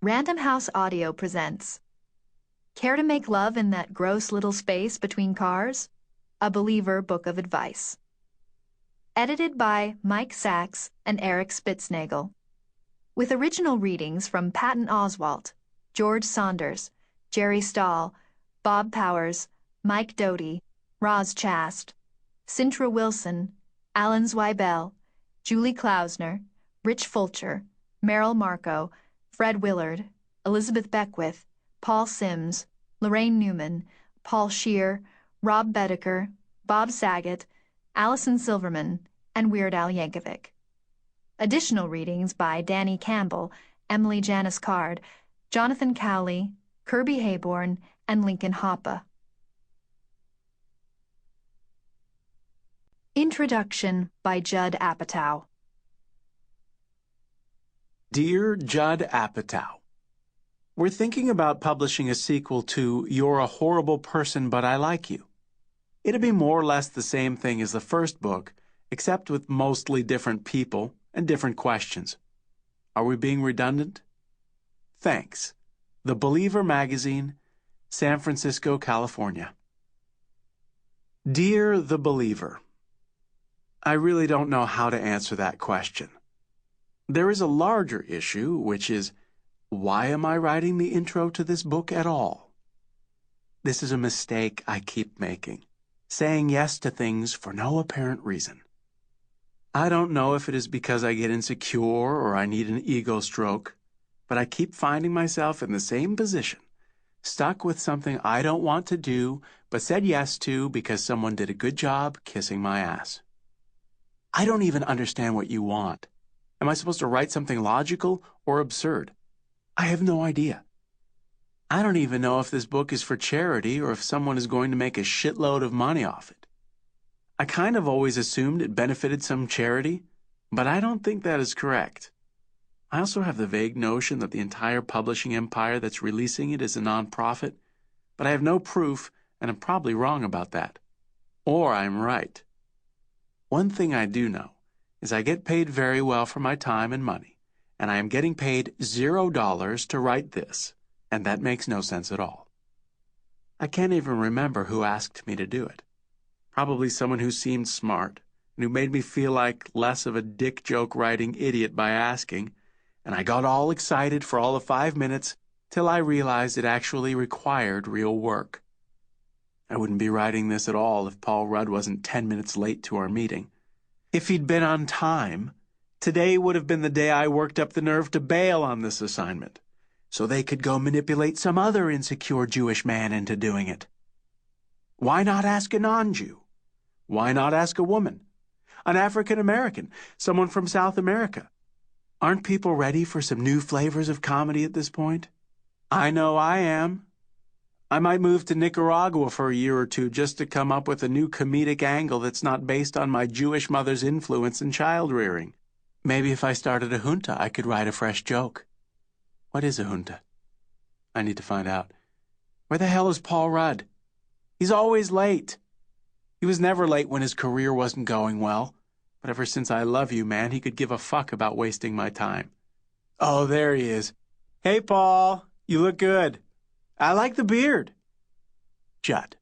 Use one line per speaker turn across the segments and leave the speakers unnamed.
Random House Audio presents Care to Make Love in That Gross Little Space Between Cars? A Believer Book of Advice. Edited by Mike Sachs and Eric Spitznagel. With original readings from Patton Oswalt, George Saunders, Jerry Stahl, Bob Powers, Mike Doty, Roz Chast, Cintra Wilson, Alan Zweibel, Julie Klausner, Rich Fulcher, Merrill Marco, Fred Willard, Elizabeth Beckwith, Paul Sims, Laraine Newman, Paul Scheer, Rob Bedecker, Bob Saget, Allison Silverman, and Weird Al Yankovic. Additional readings by Danny Campbell, Emily Janice Card, Jonathan Cowley, Kirby Hayborn, and Lincoln Hoppe. Introduction by Judd Apatow.
Dear Judd Apatow, we're thinking about publishing a sequel to You're a Horrible Person, But I Like You. It'd be more or less the same thing as the first book, except with mostly different people and different questions. Are we being redundant? Thanks. The Believer Magazine, San Francisco, California. Dear The Believer, I really don't know how to answer that question. There is a larger issue, which is, why am I writing the intro to this book at all? This is a mistake I keep making, saying yes to things for no apparent reason. I don't know if it is because I get insecure or I need an ego stroke, but I keep finding myself in the same position, stuck with something I don't want to do, but said yes to because someone did a good job kissing my ass. I don't even understand what you want. Am I supposed to write something logical or absurd? I have no idea. I don't even know if this book is for charity or if someone is going to make a shitload of money off it. I kind of always assumed it benefited some charity, but I don't think that is correct. I also have the vague notion that the entire publishing empire that's releasing it is a nonprofit, but I have no proof and I'm probably wrong about that. Or I'm right. One thing I do know is I get paid very well for my time and money, and I am getting paid $0 to write this, and that makes no sense at all. I can't even remember who asked me to do it. Probably someone who seemed smart, and who made me feel like less of a dick joke writing idiot by asking, and I got all excited for all of 5 minutes till I realized it actually required real work. I wouldn't be writing this at all if Paul Rudd wasn't 10 minutes late to our meeting. If he'd been on time, today would have been the day I worked up the nerve to bail on this assignment, so they could go manipulate some other insecure Jewish man into doing it. Why not ask a non-Jew? Why not ask a woman? An African-American? Someone from South America? Aren't people ready for some new flavors of comedy at this point? I know I am. I might move to Nicaragua for a year or two just to come up with a new comedic angle that's not based on my Jewish mother's influence in child-rearing. Maybe if I started a junta, I could write a fresh joke. What is a junta? I need to find out. Where the hell is Paul Rudd? He's always late. He was never late when his career wasn't going well, but ever since I Love You, man, he could give a fuck about wasting my time. Oh, there he is. Hey, Paul, you look good. I like the beard. Judd.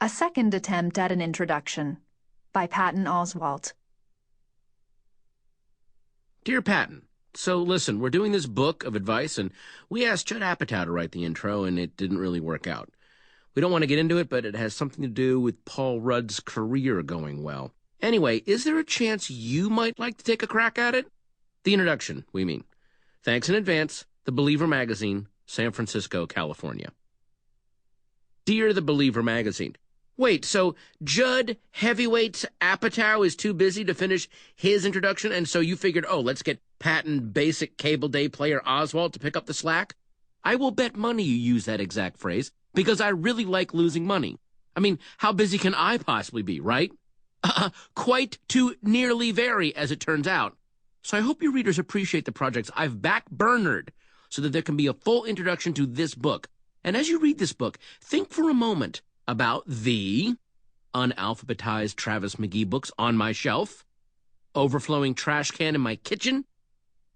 A second attempt at an introduction by Patton Oswalt.
Dear Patton, so listen, we're doing this book of advice, and we asked Judd Apatow to write the intro, and it didn't really work out. We don't want to get into it, but it has something to do with Paul Rudd's career going well. Anyway, is there a chance you might like to take a crack at it? The introduction, we mean. Thanks in advance. The Believer Magazine, San Francisco, California. Dear The Believer Magazine. Wait, so Judd Heavyweights Apatow is too busy to finish his introduction, and so you figured, oh, let's get Patton Basic Cable Day player Oswalt to pick up the slack? I will bet money you use that exact phrase, because I really like losing money. I mean, how busy can I possibly be, right? Quite too nearly very, as it turns out. So I hope your readers appreciate the projects I've back-burnered so that there can be a full introduction to this book. And as you read this book, think for a moment about the unalphabetized Travis McGee books on my shelf, overflowing trash can in my kitchen,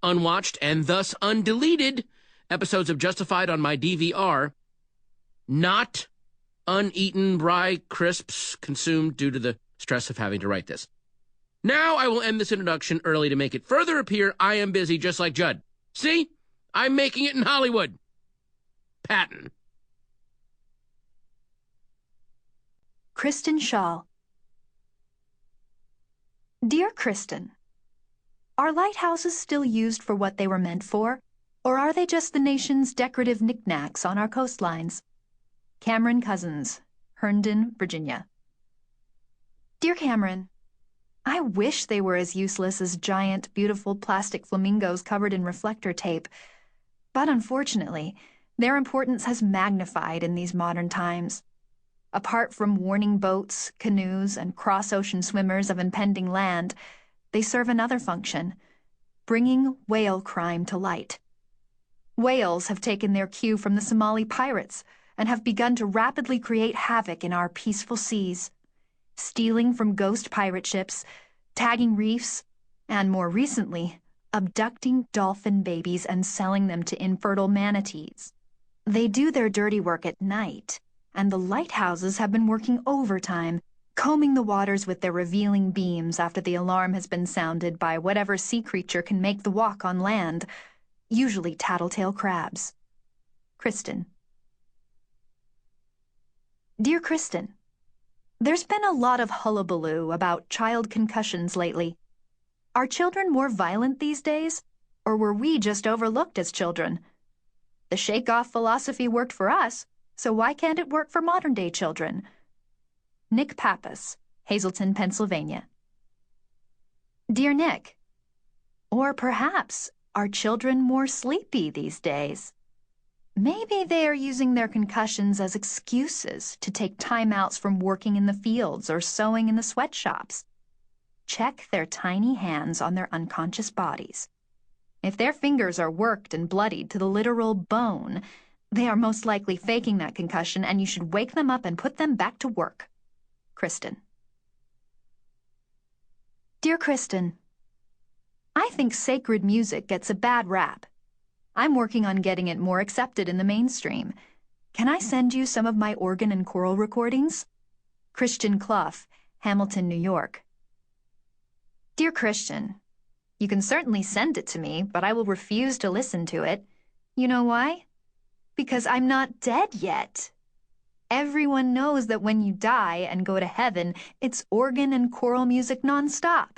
unwatched, and thus undeleted episodes of Justified on my DVR, not uneaten rye crisps consumed due to the stress of having to write this. Now I will end this introduction early to make it further appear I am busy just like Judd. See? I'm making it in Hollywood. Patton.
Kristen Shaw. Dear Kristen, are lighthouses still used for what they were meant for, or are they just the nation's decorative knickknacks on our coastlines? Cameron Cousins, Herndon, Virginia. Dear Cameron, I wish they were as useless as giant, beautiful plastic flamingos covered in reflector tape, but unfortunately, their importance has magnified in these modern times. Apart from warning boats, canoes, and cross-ocean swimmers of impending land, they serve another function, bringing whale crime to light. Whales have taken their cue from the Somali pirates and have begun to rapidly create havoc in our peaceful seas, stealing from ghost pirate ships, tagging reefs, and more recently, abducting dolphin babies and selling them to infertile manatees. They do their dirty work at night, and the lighthouses have been working overtime, combing the waters with their revealing beams after the alarm has been sounded by whatever sea creature can make the walk on land, usually tattletale crabs. Kristen. Dear Kristen, there's been a lot of hullabaloo about child concussions lately. Are children more violent these days, or were we just overlooked as children? The shake-off philosophy worked for us, so why can't it work for modern-day children? Nick Pappas, Hazleton, Pennsylvania. Dear Nick, or perhaps are children more sleepy these days? Maybe they are using their concussions as excuses to take timeouts from working in the fields or sewing in the sweatshops. Check their tiny hands on their unconscious bodies. If their fingers are worked and bloodied to the literal bone, they are most likely faking that concussion, and you should wake them up and put them back to work. Kristen. Dear Kristen, I think sacred music gets a bad rap. I'm working on getting it more accepted in the mainstream. Can I send you some of my organ and choral recordings? Christian Clough, Hamilton, New York. Dear Christian, you can certainly send it to me, but I will refuse to listen to it. You know why? Because I'm not dead yet. Everyone knows that when you die and go to heaven, it's organ and choral music nonstop.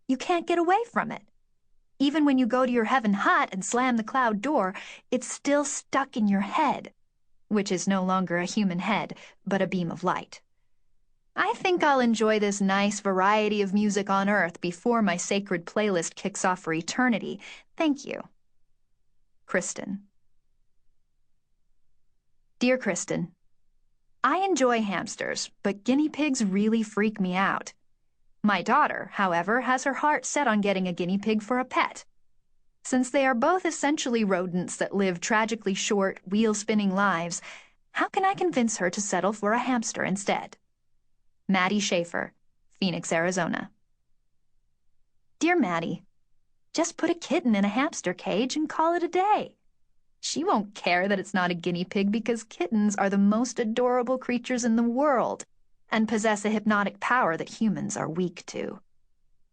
You can't get away from it. Even when you go to your heaven hut and slam the cloud door, it's still stuck in your head, which is no longer a human head, but a beam of light. I think I'll enjoy this nice variety of music on Earth before my sacred playlist kicks off for eternity. Thank you. Kristen. Dear Kristen, I enjoy hamsters, but guinea pigs really freak me out. My daughter, however, has her heart set on getting a guinea pig for a pet. Since they are both essentially rodents that live tragically short, wheel-spinning lives, how can I convince her to settle for a hamster instead? Maddie Schaefer, Phoenix, Arizona. Dear Maddie, just put a kitten in a hamster cage and call it a day. She won't care that it's not a guinea pig because kittens are the most adorable creatures in the world and possess a hypnotic power that humans are weak to.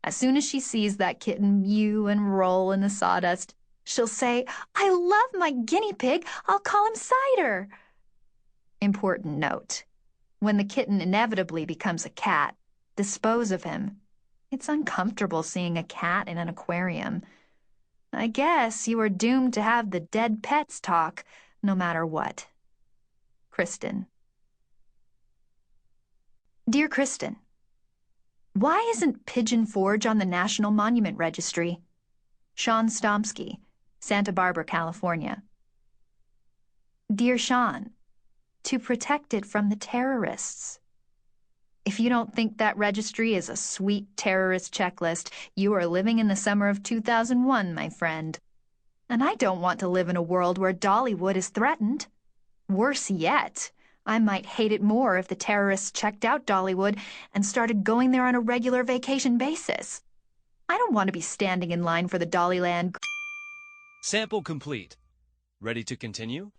As soon as she sees that kitten mew and roll in the sawdust, she'll say, "I love my guinea pig. I'll call him Cider." Important note. When the kitten inevitably becomes a cat, dispose of him. It's uncomfortable seeing a cat in an aquarium. I guess you are doomed to have the dead pets talk, no matter what. Kristen. Dear Kristen, why isn't Pigeon Forge on the National Monument Registry? Sean Stomsky, Santa Barbara, California. Dear Sean, to protect it from the terrorists. If you don't think that registry is a sweet terrorist checklist, you are living in the summer of 2001, my friend. And I don't want to live in a world where Dollywood is threatened. Worse yet, I might hate it more if the terrorists checked out Dollywood and started going there on a regular vacation basis. I don't want to be standing in line for the Dollyland
Sample complete. Ready to continue?